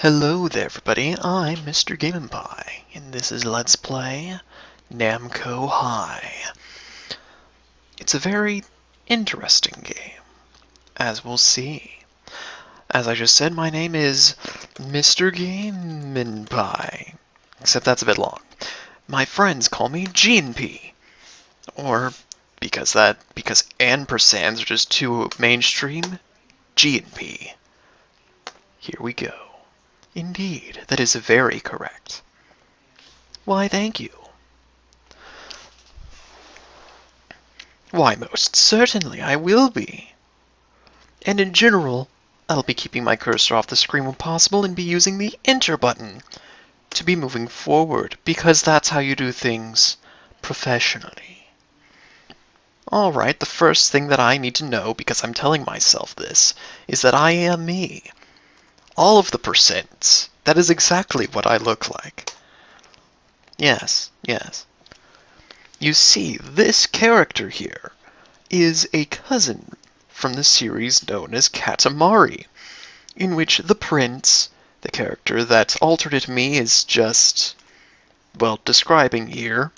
Hello there everybody, I'm Mr. Game & Pie, and this is Let's Play Namco High. It's a very interesting game, as we'll see. As I just said, my name is Mr. Game & Pie, except that's a bit long. My friends call me G&P, or because ampersands are just too mainstream, G&P. Here we go. Indeed, that is very correct. Why, thank you. Why, most certainly I will be. And in general, I'll be keeping my cursor off the screen when possible and be using the Enter button to be moving forward, because that's how you do things professionally. Alright, the first thing that I need to know, because I'm telling myself this, is that I am me. All of the percents. That is exactly what I look like. Yes. You see, this character here is a cousin from the series known as Katamari, in which the prince, the character that alternate me is just, well, describing here,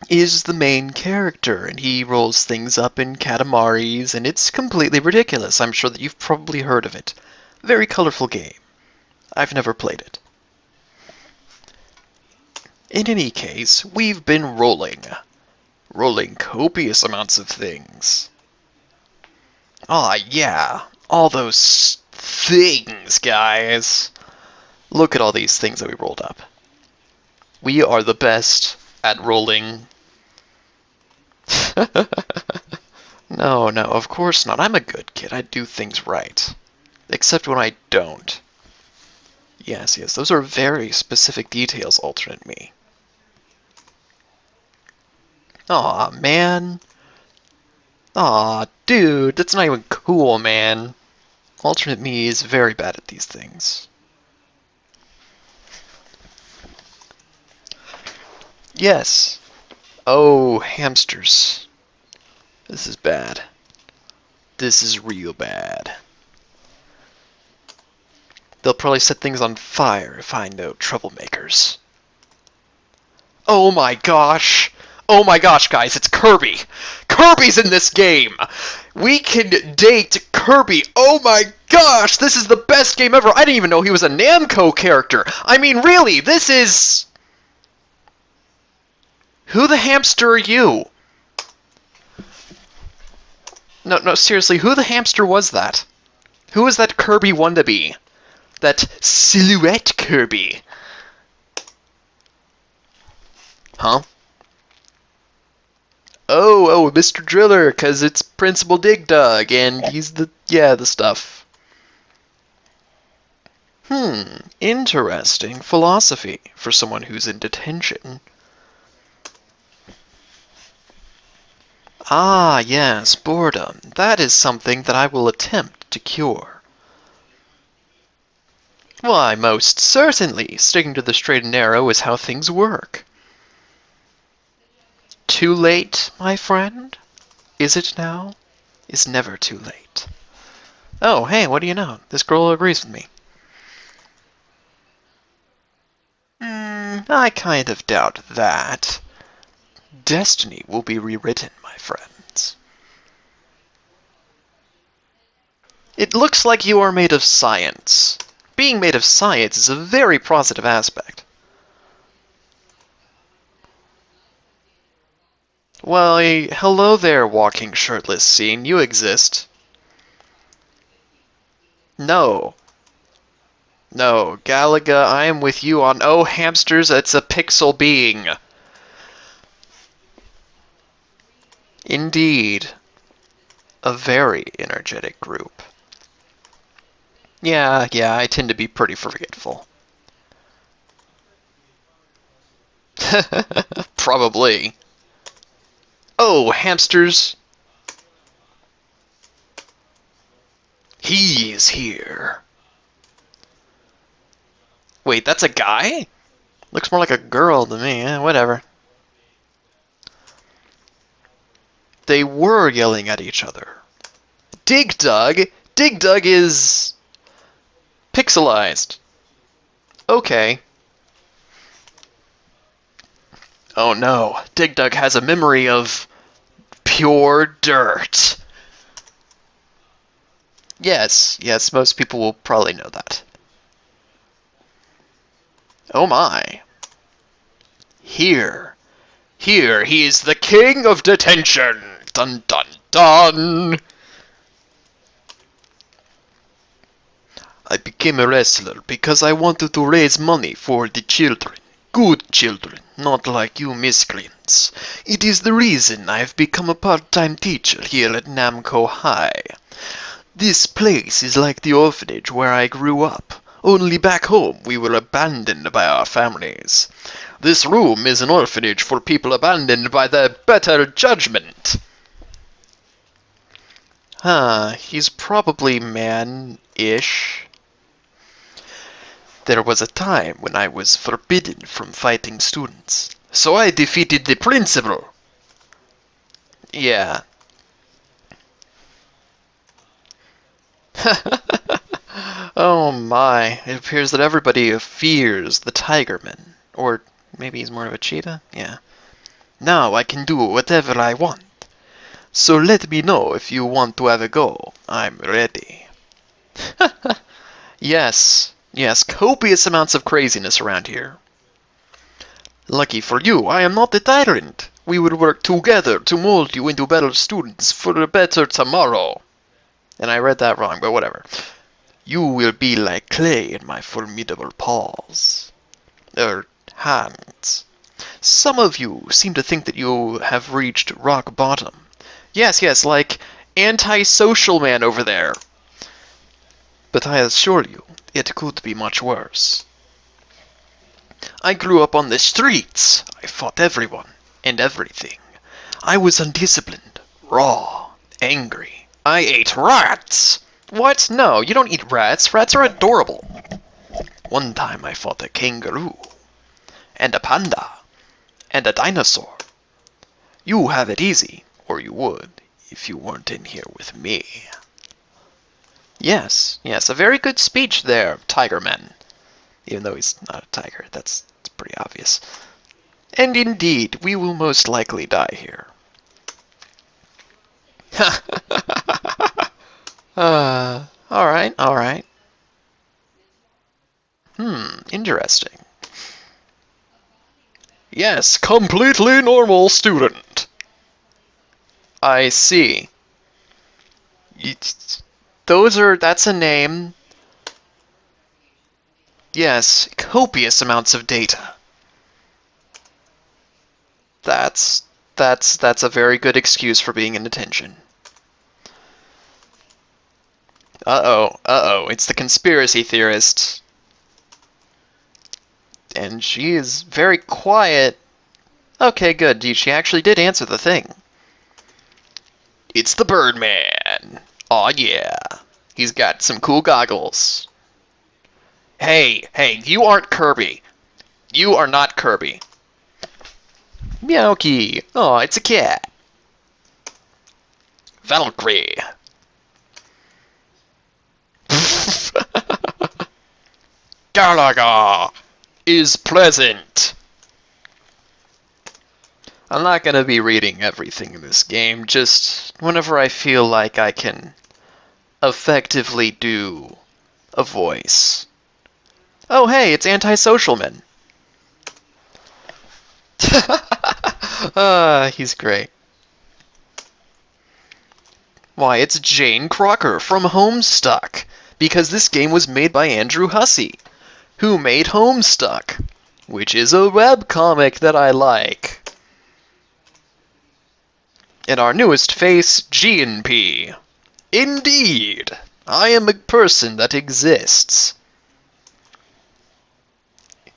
is the main character, and he rolls things up in Katamari's, and it's completely ridiculous. I'm sure that you've probably heard of it. Very colorful game. I've never played it. In any case, we've been rolling copious amounts of things. Ah, yeah, all those things, guys. Look at all these things that we rolled up. We are the best at rolling. No, of course not. I'm a good kid. I do things right. Except when I don't. Yes, those are very specific details, alternate me. Aw, man. Aw, dude, that's not even cool, man. Alternate me is very bad at these things. Yes. Oh, hamsters. This is bad. This is real bad. They'll probably set things on fire if I know troublemakers. Oh my gosh! Oh my gosh, guys, it's Kirby! Kirby's in this game! We can date Kirby! Oh my gosh! This is the best game ever! I didn't even know he was a Namco character! I mean, really, this is... Who the hamster are you? No, seriously, who the hamster was that? Who is that Kirby wannabe? That silhouette Kirby. Huh? Oh, Mr. Driller, because it's Principal Dig Dug, and he's the stuff. Interesting philosophy for someone who's in detention. Ah, yes, boredom. That is something that I will attempt to cure. Why, most certainly, sticking to the straight and narrow is how things work. Too late, my friend? Is it now? Is never too late. Oh, hey, what do you know? This girl agrees with me. I kind of doubt that. Destiny will be rewritten, my friends. It looks like you are made of science. Being made of science is a very positive aspect. Well, hello there, walking shirtless scene. You exist. No, Galaga, I am with you on... Oh, hamsters, it's a pixel being. Indeed. A very energetic group. Yeah, I tend to be pretty forgetful. Probably. Oh, hamsters! He's here. Wait, that's a guy? Looks more like a girl to me. Whatever. They were yelling at each other. Dig Dug? Dig Dug is... pixelized. Okay. Oh no, Dig Dug has a memory of pure dirt. Yes, most people will probably know that. Oh my. Here he is the king of detention. Dun dun dun. I became a wrestler because I wanted to raise money for the children. Good children, not like you miscreants. It is the reason I have become a part-time teacher here at Namco High. This place is like the orphanage where I grew up. Only back home we were abandoned by our families. This room is an orphanage for people abandoned by their better judgment. He's probably man-ish. There was a time when I was forbidden from fighting students, so I defeated the principal. Yeah. Oh my, it appears that everybody fears the Tigerman. Or maybe he's more of a cheetah? Yeah. Now I can do whatever I want. So let me know if you want to have a go. I'm ready. Yes, copious amounts of craziness around here. Lucky for you, I am not the tyrant. We will work together to mold you into better students for a better tomorrow. And I read that wrong, but whatever. You will be like clay in my formidable paws. Hands. Some of you seem to think that you have reached rock bottom. Yes, like anti-social man over there. But I assure you, it could be much worse. I grew up on the streets. I fought everyone and everything. I was undisciplined, raw, angry. I ate rats. What? No, you don't eat rats. Rats are adorable. One time I fought a kangaroo, and a panda, and a dinosaur. You have it easy, or you would, if you weren't in here with me. Yes, a very good speech there, Tigerman. Even though he's not a tiger, that's pretty obvious. And indeed, we will most likely die here. Alright. Interesting. Yes, completely normal student. I see. That's a name. Yes, copious amounts of data. That's a very good excuse for being in detention. Uh-oh, it's the conspiracy theorist. And she is very quiet. Okay, good, she actually did answer the thing. It's the Birdman. Aw, yeah. He's got some cool goggles. Hey, you aren't Kirby. You are not Kirby. Meowky. Oh, it's a cat. Valkyrie. Galaga is pleasant. I'm not going to be reading everything in this game, just whenever I feel like I can effectively do a voice. Oh hey, it's Anti-Social Man. He's great. Why, it's Jane Crocker from Homestuck, because this game was made by Andrew Hussey, who made Homestuck, which is a webcomic that I like. And our newest face, G&P. Indeed, I am a person that exists.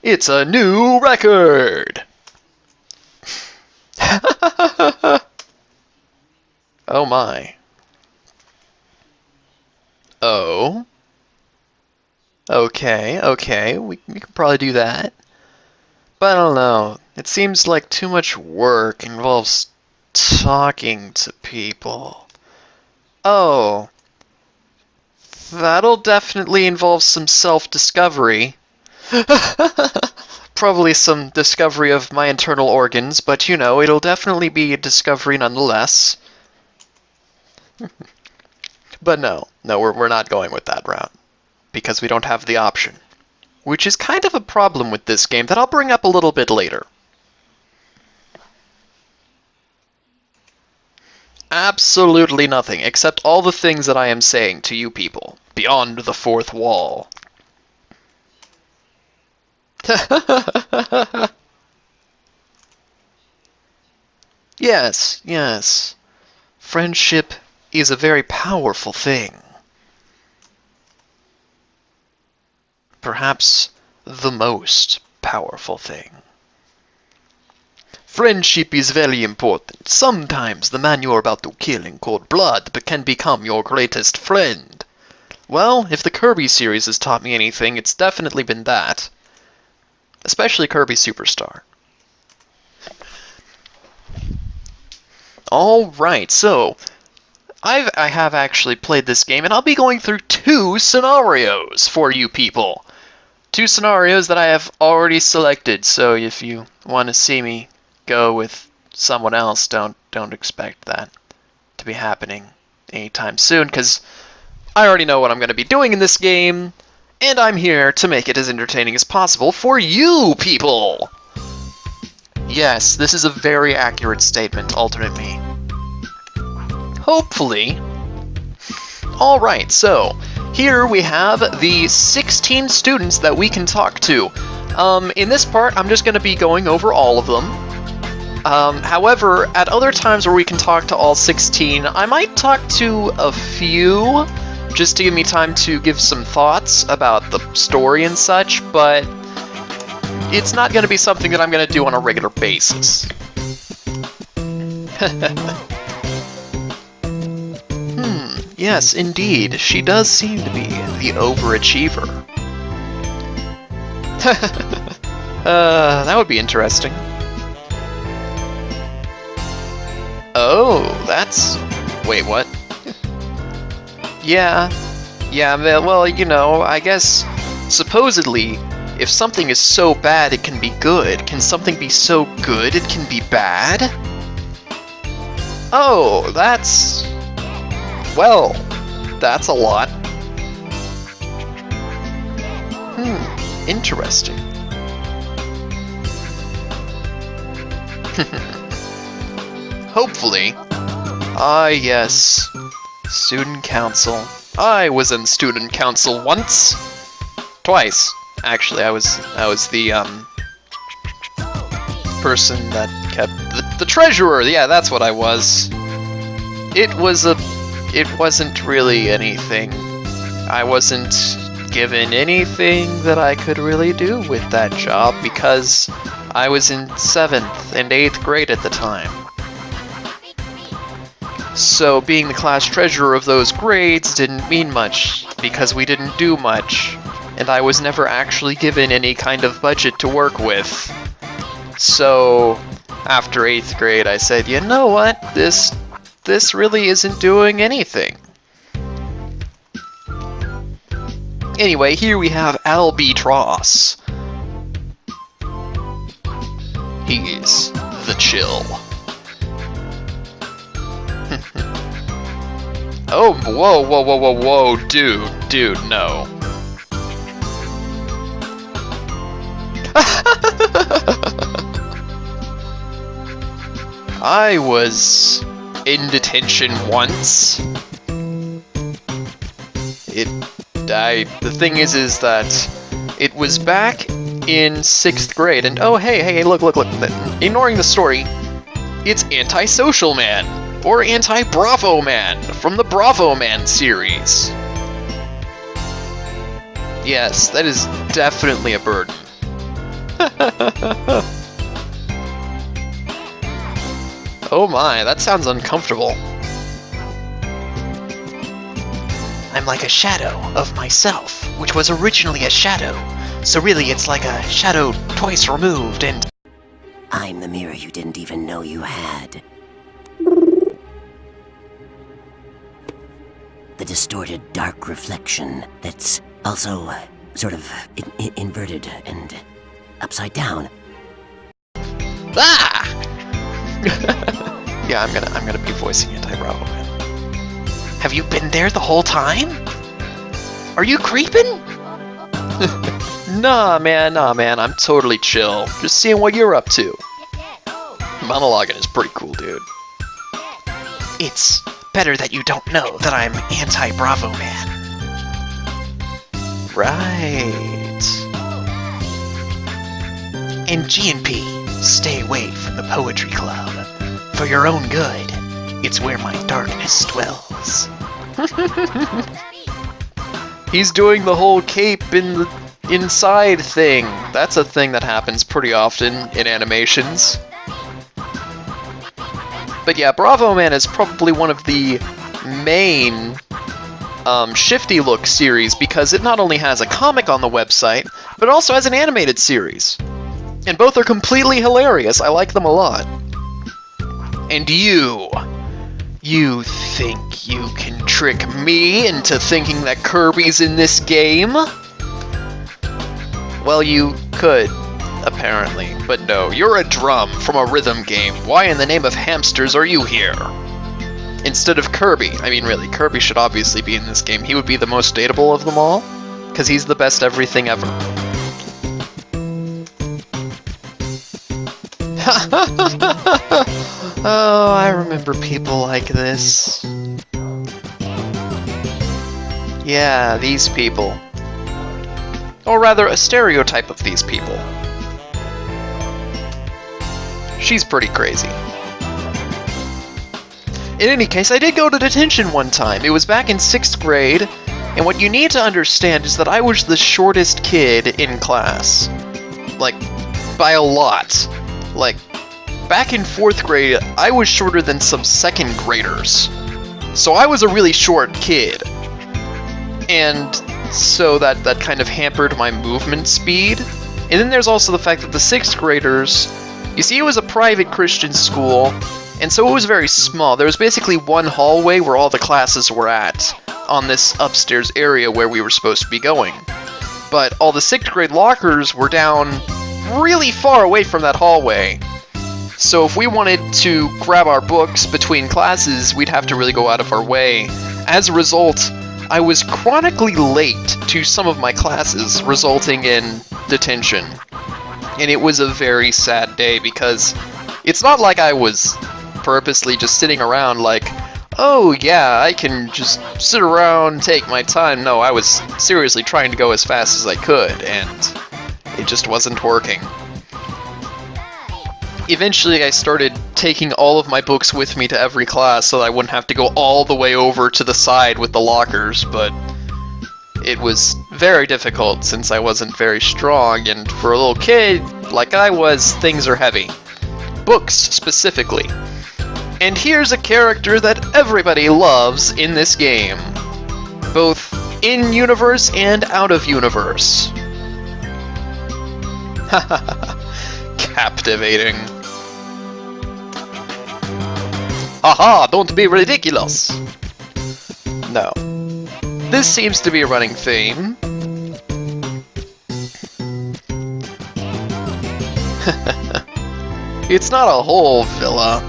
It's a new record! Oh my. Oh. Okay, we could probably do that. But I don't know, it seems like too much work involves talking to people. Oh. That'll definitely involve some self-discovery. Probably some discovery of my internal organs, but you know, it'll definitely be a discovery nonetheless. But no, we're not going with that route, because we don't have the option. Which is kind of a problem with this game that I'll bring up a little bit later. Absolutely nothing, except all the things that I am saying to you people, beyond the fourth wall. Yes, yes. Friendship is a very powerful thing. Perhaps the most powerful thing. Friendship is very important. Sometimes the man you're about to kill in cold blood can become your greatest friend. Well, if the Kirby series has taught me anything, it's definitely been that. Especially Kirby Superstar. Alright, so I have actually played this game, and I'll be going through 2 scenarios for you people. 2 scenarios that I have already selected, so if you want to see me go with someone else, don't expect that to be happening anytime soon, because I already know what I'm going to be doing in this game, and I'm here to make it as entertaining as possible for you people! Yes, this is a very accurate statement, alternate me. Hopefully. Alright, so here we have the 16 students that we can talk to. In this part, I'm just going to be going over all of them. However, at other times where we can talk to all 16, I might talk to a few, just to give me time to give some thoughts about the story and such, but it's not going to be something that I'm going to do on a regular basis. Yes, indeed, she does seem to be the overachiever. That would be interesting. Oh, that's... Wait, what? Yeah, well, you know, I guess, supposedly, if something is so bad it can be good, can something be so good it can be bad? Oh, that's... Well, that's a lot. Interesting. Hopefully. Ah, yes. Student council. I was in student council once. Twice. Actually, I was the person that kept the treasurer. Yeah, that's what I was. It wasn't really anything. I wasn't given anything that I could really do with that job because I was in 7th and 8th grade at the time. So being the class treasurer of those grades didn't mean much because we didn't do much, and I was never actually given any kind of budget to work with. So after 8th grade I said, you know what, this really isn't doing anything. Anyway, here we have Albatross. He's the chill. Oh, whoa, dude, no. I was in detention once. The thing is that it was back in 6th grade, and oh, hey, look, ignoring the story, it's Anti-Social Man, or Anti-Bravoman, from the Bravoman series. Yes, that is definitely a burden. Oh my, that sounds uncomfortable. I'm like a shadow of myself, which was originally a shadow. So really, it's like a shadow twice removed, and... I'm the mirror you didn't even know you had. the distorted dark reflection that's also sort of inverted and upside down. Ah! Yeah, I'm gonna be voicing anti-bravoman. Have you been there the whole time? Are you creeping? Nah, man, I'm totally chill. Just seeing what you're up to. Monologuing is pretty cool, dude. It's better that you don't know that I'm anti-bravoman. Right. And G&P, stay away from the poetry club. For your own good, it's where my darkness dwells. He's doing the whole cape in the inside thing. That's a thing that happens pretty often in animations. But yeah, Bravoman is probably one of the main Shifty Look series because it not only has a comic on the website, but also has an animated series. And both are completely hilarious. I like them a lot. And you think you can trick me into thinking that Kirby's in this game? Well, you could, apparently, but no, you're a drum from a rhythm game. Why in the name of hamsters are you here? Instead of Kirby. I mean, really, Kirby should obviously be in this game. He would be the most dateable of them all, because he's the best everything ever. Oh, I remember people like this. Yeah, these people. Or rather, a stereotype of these people. She's pretty crazy. In any case, I did go to detention one time. It was back in 6th grade, and what you need to understand is that I was the shortest kid in class. Like, by a lot. Like, back in 4th grade, I was shorter than some 2nd graders. So I was a really short kid. And so that kind of hampered my movement speed. And then there's also the fact that the 6th graders, you see, it was a private Christian school, and so it was very small. There was basically one hallway where all the classes were at, on this upstairs area where we were supposed to be going. But all the 6th grade lockers were down really far away from that hallway. So if we wanted to grab our books between classes, we'd have to really go out of our way. As a result, I was chronically late to some of my classes, resulting in detention. And it was a very sad day because it's not like I was purposely just sitting around like, oh yeah, I can just sit around, take my time. No, I was seriously trying to go as fast as I could, and it just wasn't working. Eventually I started taking all of my books with me to every class so that I wouldn't have to go all the way over to the side with the lockers, but it was very difficult since I wasn't very strong, and for a little kid like I was, things are heavy. Books, specifically. And here's a character that everybody loves in this game. Both in-universe and out-of-universe. Captivating. Haha, don't be ridiculous! No. This seems to be a running theme. It's not a whole villa.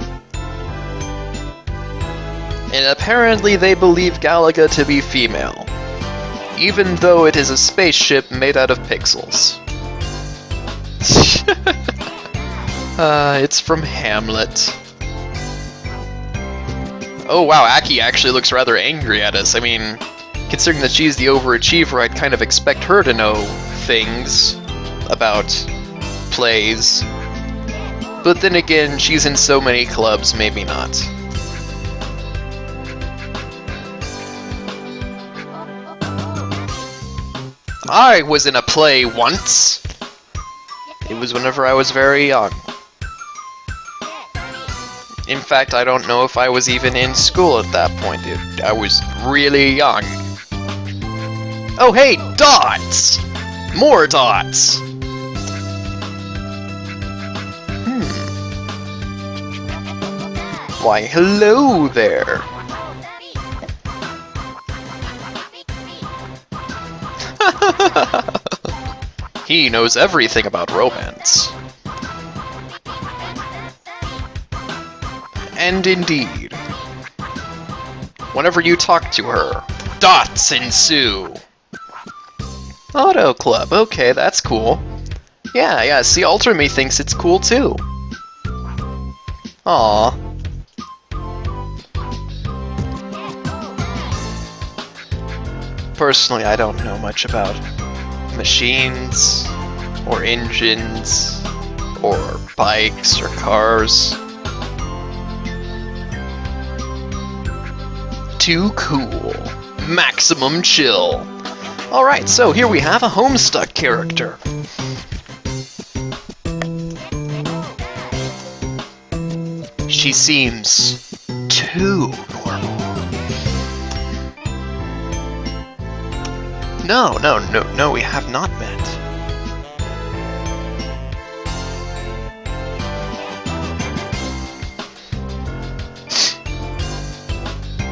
And apparently they believe Galaga to be female, even though it is a spaceship made out of pixels. It's from Hamlet. Oh wow, Aki actually looks rather angry at us. I mean, considering that she's the overachiever, I'd kind of expect her to know things about plays. But then again, she's in so many clubs, maybe not. I was in a play once. It was whenever I was very young. In fact, I don't know if I was even in school at that point. I was really young. Oh hey, dots! More dots! Why, hello there! He knows everything about romance. And indeed, whenever you talk to her, dots ensue. Auto Club, okay, that's cool. Yeah, see, Ultra thinks it's cool too. Aww. Personally, I don't know much about machines, or engines, or bikes, or cars. Too cool. Maximum chill. Alright, so here we have a Homestuck character. She seems too normal. No, we have not met.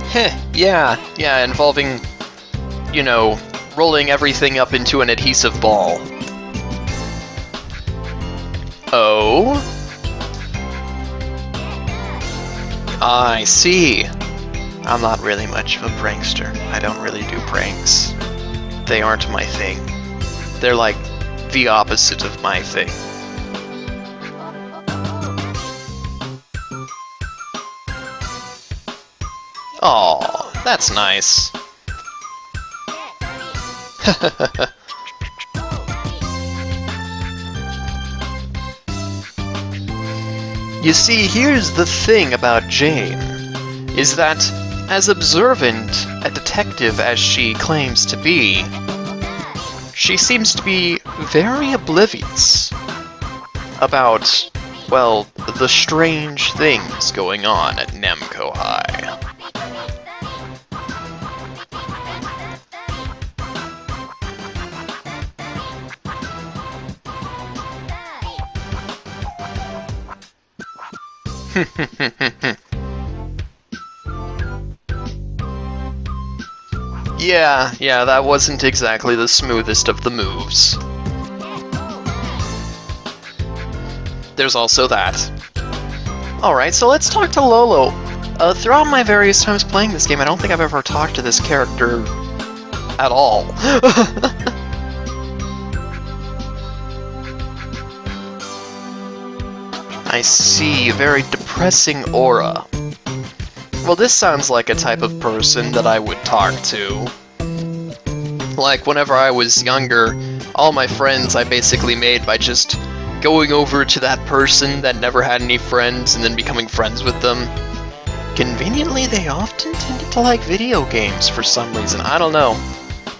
Heh, yeah, involving, you know, rolling everything up into an adhesive ball. Oh? I see. I'm not really much of a prankster. I don't really do pranks. They aren't my thing. They're like the opposite of my thing. Aw, that's nice. You see, here's the thing about Jane, is that, as observant a detective as she claims to be, she seems to be very oblivious about, well, the strange things going on at Namco High. Yeah, that wasn't exactly the smoothest of the moves. There's also that. Alright, so let's talk to Lolo. Throughout my various times playing this game, I don't think I've ever talked to this character at all. I see, a very depressing aura. Well, this sounds like a type of person that I would talk to. Like, whenever I was younger, all my friends I basically made by just going over to that person that never had any friends and then becoming friends with them. Conveniently, they often tended to like video games for some reason. I don't know.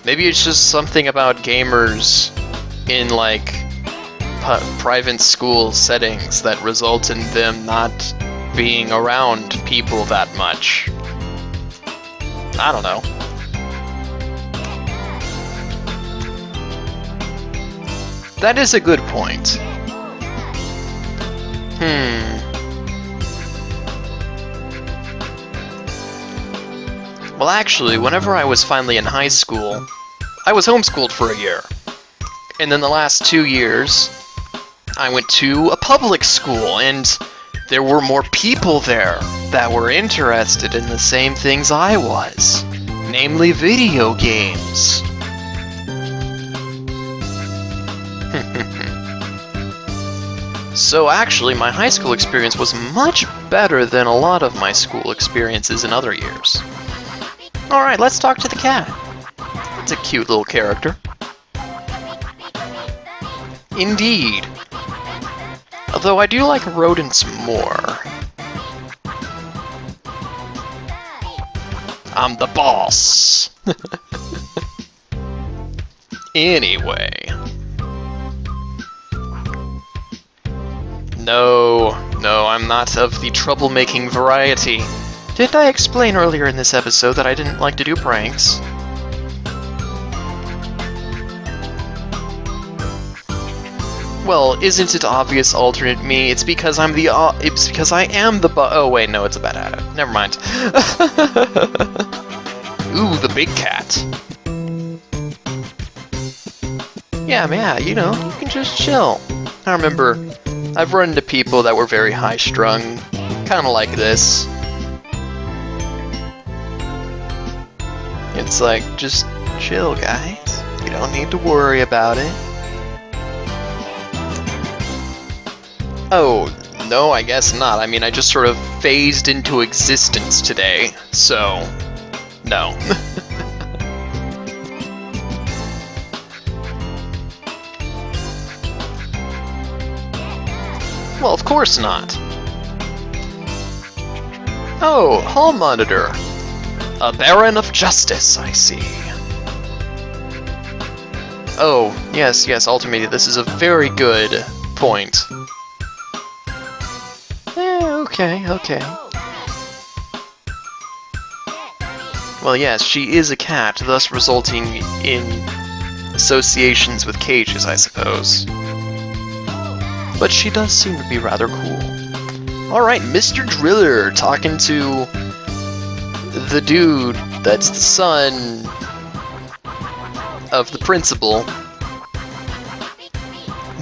Maybe it's just something about gamers in, like, private school settings that result in them not being around people that much. I don't know. That is a good point. Well, actually, whenever I was finally in high school, I was homeschooled for a year. And then the last 2 years, I went to a public school, and there were more people there that were interested in the same things I was, namely video games. So actually, my high school experience was much better than a lot of my school experiences in other years. Alright, let's talk to the cat. It's a cute little character. Indeed. Although I do like rodents more. I'm the boss! Anyway. No, I'm not of the troublemaking variety. Didn't I explain earlier in this episode that I didn't like to do pranks? Well, isn't it obvious, alternate me? It's because I'm the it's because I am the oh wait, no, it's a bad habit. Never mind. Ooh, the big cat. Yeah, man, you know, you can just chill. I remember I've run into people that were very high-strung, kind of like this. It's like, just chill, guys. You don't need to worry about it. Oh, no, I guess not. I mean, I just sort of phased into existence today, so no. Well, of course not. Oh, hall monitor. A Baron of Justice, I see. Oh, yes, Ultimated, this is a very good point. Okay. Well, yes, she is a cat, thus resulting in associations with cages, I suppose. But she does seem to be rather cool. Alright, Mr. Driller talking to the dude that's the son of the principal.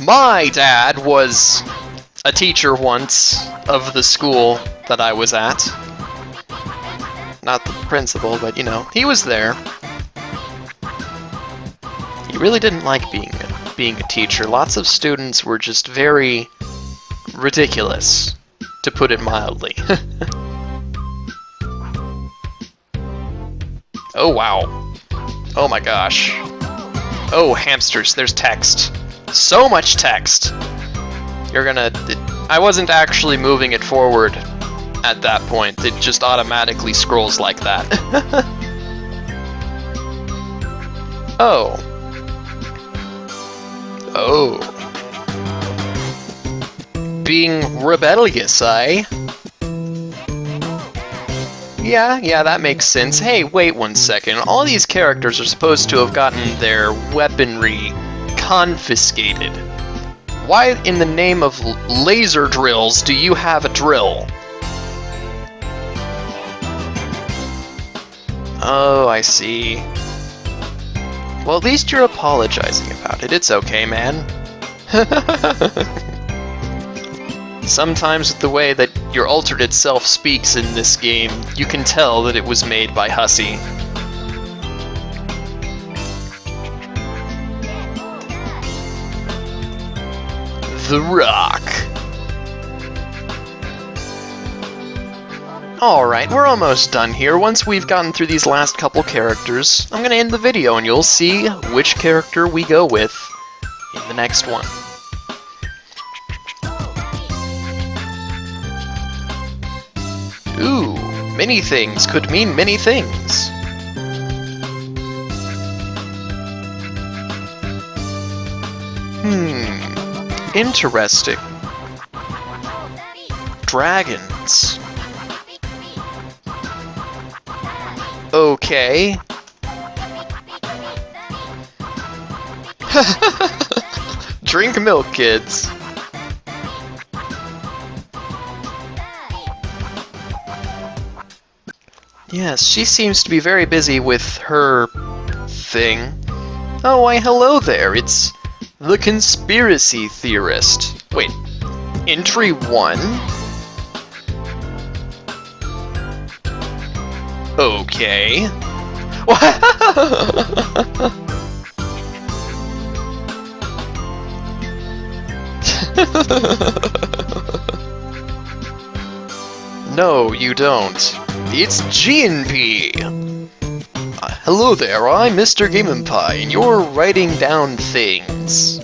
My dad was a teacher once of the school that I was at. Not the principal, but you know, he was there. He really didn't like being a teacher. Lots of students were just very ridiculous, to put it mildly. Oh wow. Oh my gosh. Oh, hamsters, there's text. So much text! I wasn't actually moving it forward at that point. It just automatically scrolls like that. Oh. Oh. Being rebellious, eh? Yeah, that makes sense. Hey, wait one second. All these characters are supposed to have gotten their weaponry confiscated. Why in the name of laser drills do you have a drill? Oh, I see. Well, at least you're apologizing about it. It's okay, man. Sometimes with the way that your alternate self speaks in this game, you can tell that it was made by Hussey. The Rock. Alright, we're almost done here. Once we've gotten through these last couple characters, I'm gonna end the video and you'll see which character we go with in the next one. Ooh, many things could mean many things. Interesting. Dragons. Okay. Drink milk, kids. Yes, she seems to be very busy with her thing. Oh, why hello there, it's the Conspiracy Theorist. Wait, entry 1? Okay. No, you don't. It's GNP! Hello there, I'm Mr. Game & Pie, and you're writing down things.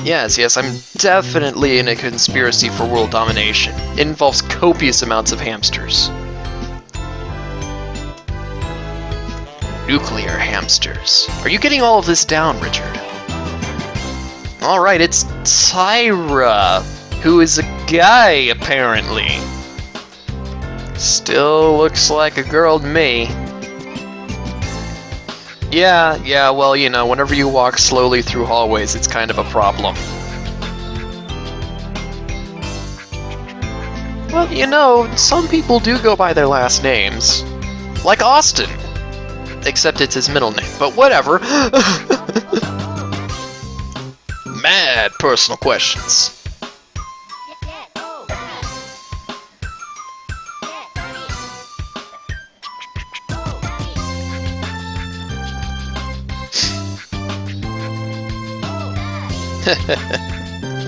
Yes, I'm definitely in a conspiracy for world domination. It involves copious amounts of hamsters. Nuclear hamsters. Are you getting all of this down, Richard? Alright, it's Tyra, who is a guy, apparently. Still looks like a girl to me. Yeah, well, you know, whenever you walk slowly through hallways, it's kind of a problem. Well, you know, some people do go by their last names. Like Austin. Except it's his middle name, but whatever. mad personal questions.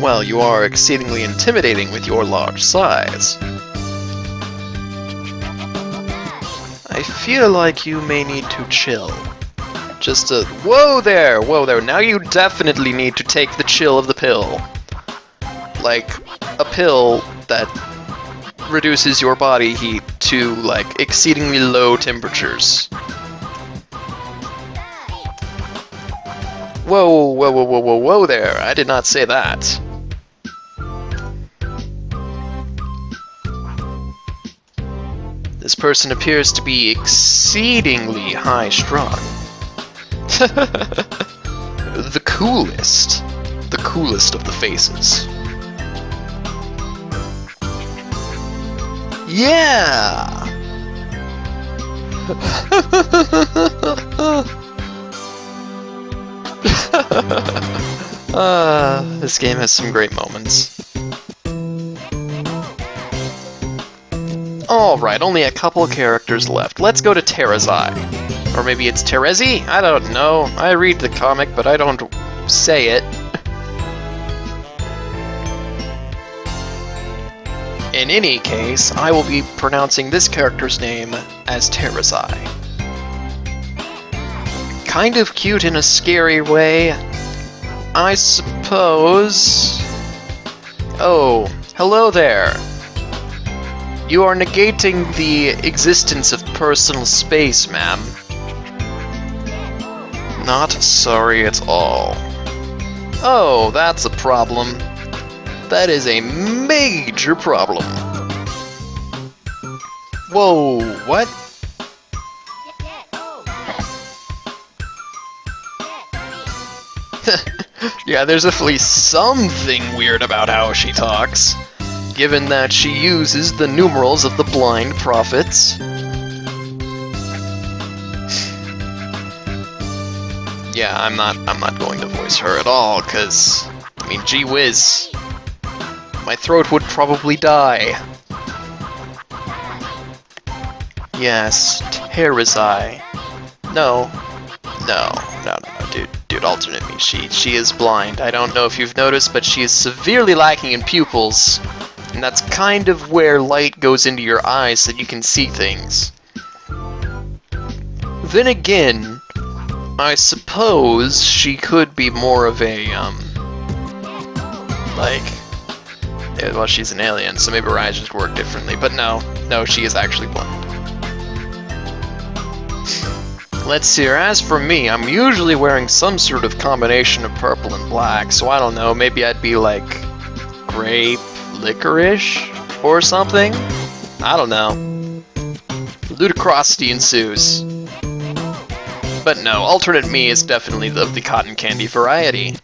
Well, you are exceedingly intimidating with your large size. I feel like you may need to chill. Whoa there! Whoa there! Now you definitely need to take the chill of the pill. Like, a pill that reduces your body heat to, like, exceedingly low temperatures. Whoa, whoa, whoa, whoa, whoa, whoa there! I did not say that. This person appears to be exceedingly high-strung. The coolest of the faces. Yeah! This game has some great moments. Alright, only a couple characters left. Let's go to Terrazai. Or maybe it's Terezi? I don't know. I read the comic, but I don't say it. In any case, I will be pronouncing this character's name as Terrazai. Kind of cute in a scary way, I suppose. Oh, hello there. You are negating the existence of personal space, ma'am. Not sorry at all. Oh, that's a problem. That is a major problem. Whoa, what? Yeah, there's definitely something weird about how she talks, given that she uses the numerals of the blind prophets. Yeah, I'm not going to voice her at all, cause I mean, gee whiz, my throat would probably die. Yes, Terrazai. No, dude, alternate me. She is blind. I don't know if you've noticed, but she is severely lacking in pupils, and that's kind of where light goes into your eyes so that you can see things. Then again, I suppose she could be more of a, well, she's an alien, so maybe her eyes just work differently, but no, she is actually blind. Let's see here, as for me, I'm usually wearing some sort of combination of purple and black, so I don't know, maybe I'd be like grape licorice or something? I don't know. Ludicrosity ensues. But no, alternate me is definitely of the cotton candy variety.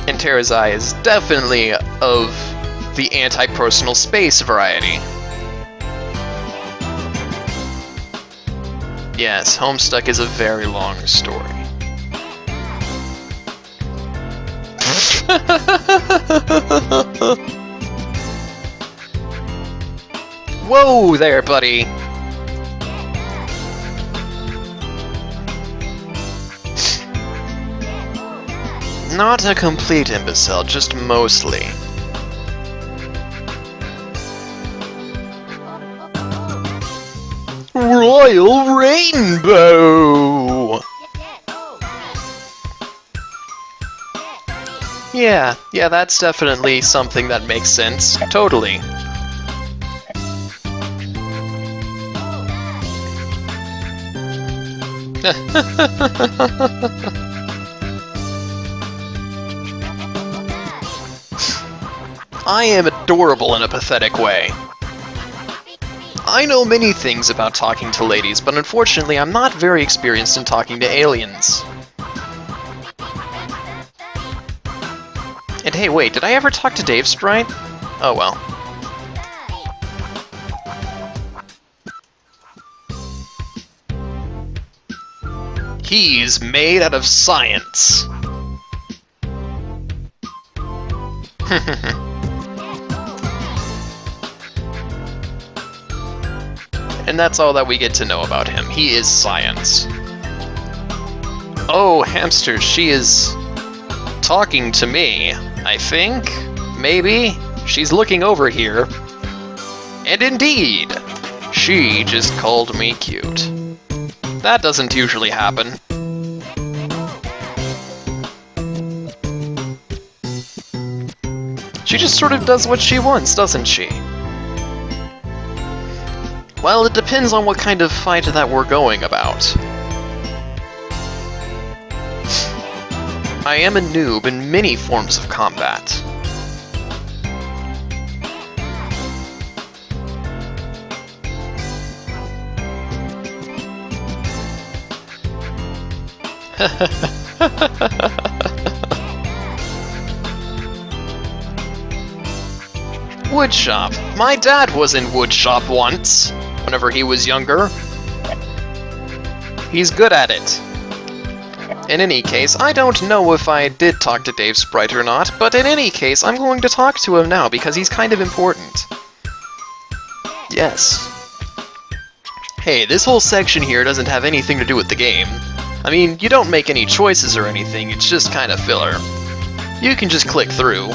And Terrazai is definitely of the anti-personal space variety. Yes, Homestuck is a very long story. Whoa there, buddy! Not a complete imbecile, just mostly. Royal Rainbow! Yeah, that's definitely something that makes sense. Totally. I am adorable in a pathetic way. I know many things about talking to ladies, but unfortunately I'm not very experienced in talking to aliens. And hey, wait, did I ever talk to Dave Sprite? Oh well. He's made out of science. And that's all that we get to know about him. He is science. Oh, hamster, she is talking to me, I think? Maybe? She's looking over here. And indeed, she just called me cute. That doesn't usually happen. She just sort of does what she wants, doesn't she? Well, it depends on what kind of fight that we're going about. I am a noob in many forms of combat. Woodshop. My dad was in woodshop once, whenever he was younger. He's good at it. In any case, I don't know if I did talk to Dave Sprite or not, but in any case, I'm going to talk to him now because he's kind of important. Yes. Hey, this whole section here doesn't have anything to do with the game. I mean, you don't make any choices or anything, it's just kind of filler. You can just click through.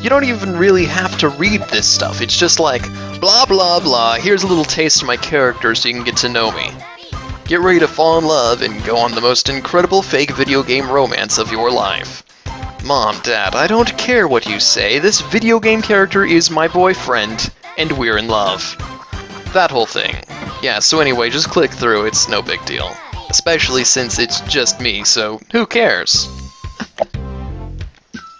You don't even really have to read this stuff, it's just like, blah blah blah, here's a little taste of my character so you can get to know me. Get ready to fall in love and go on the most incredible fake video game romance of your life. Mom, Dad, I don't care what you say, this video game character is my boyfriend, and we're in love. That whole thing. Yeah, so anyway, just click through, it's no big deal. Especially since it's just me, so who cares?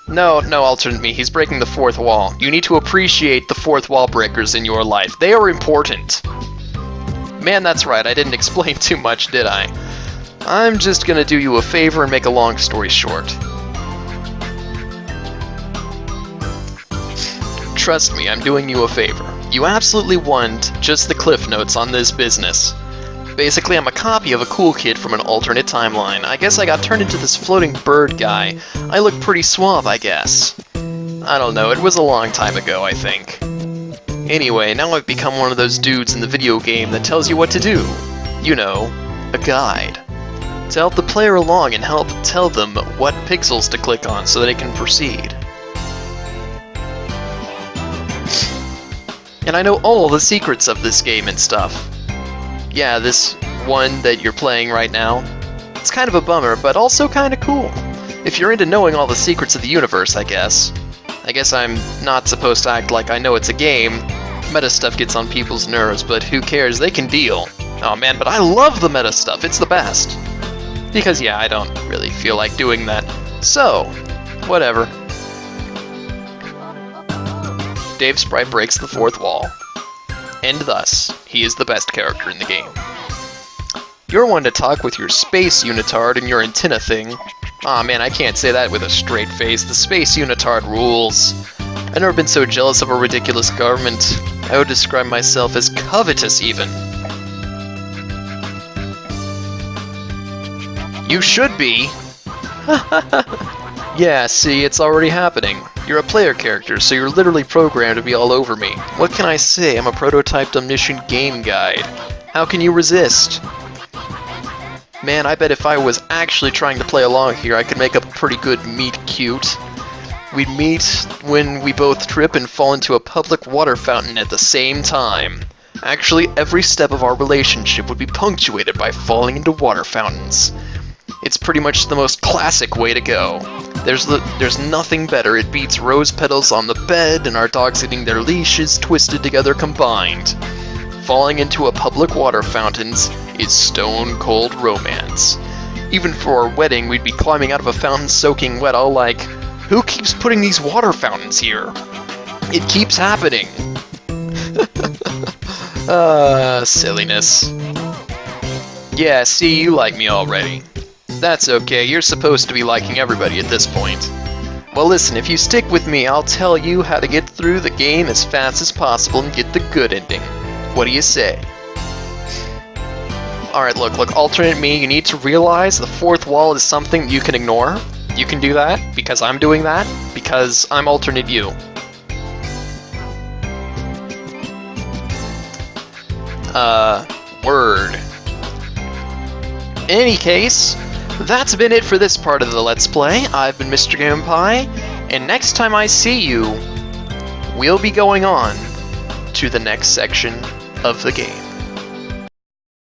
No, alternate me, he's breaking the fourth wall. You need to appreciate the fourth wall breakers in your life. They are important. Man, that's right, I didn't explain too much, did I? I'm just gonna do you a favor and make a long story short. Trust me, I'm doing you a favor. You absolutely want just the cliff notes on this business. Basically, I'm a copy of a cool kid from an alternate timeline. I guess I got turned into this floating bird guy. I look pretty suave, I guess. I don't know, it was a long time ago, I think. Anyway, now I've become one of those dudes in the video game that tells you what to do. You know, a guide. To help the player along and help tell them what pixels to click on so they can proceed. And I know all the secrets of this game and stuff. Yeah, this one that you're playing right now. It's kind of a bummer, but also kind of cool. If you're into knowing all the secrets of the universe, I guess. I guess I'm not supposed to act like I know it's a game. Meta stuff gets on people's nerves, but who cares, they can deal. Oh man, but I love the meta stuff, it's the best. Because yeah, I don't really feel like doing that. So, whatever. Dave Sprite breaks the fourth wall. And thus, he is the best character in the game. You're one to talk with your space unitard and your antenna thing. Aw man, I can't say that with a straight face. The space unitard rules. I've never been so jealous of a ridiculous government. I would describe myself as covetous, even. You should be. Yeah, see, it's already happening. You're a player character, so you're literally programmed to be all over me. What can I say? I'm a prototyped omniscient game guide. How can you resist? Man, I bet if I was actually trying to play along here, I could make up a pretty good meet cute. We'd meet when we both trip and fall into a public water fountain at the same time. Actually, every step of our relationship would be punctuated by falling into water fountains. It's pretty much the most classic way to go. There's nothing better. It beats rose petals on the bed and our dogs getting their leashes twisted together combined. Falling into a public water fountains is stone cold romance. Even for our wedding, we'd be climbing out of a fountain soaking wet, all like, who keeps putting these water fountains here? It keeps happening. Silliness. Yeah, see, you like me already. That's okay, you're supposed to be liking everybody at this point. Well listen, if you stick with me, I'll tell you how to get through the game as fast as possible and get the good ending. What do you say? Alright, look, alternate me, you need to realize the fourth wall is something you can ignore. You can do that, because I'm doing that, because I'm alternate you. Word. In any case, that's been it for this part of the Let's Play. I've been Mr. Gamepie, and next time I see you, we'll be going on to the next section of the game.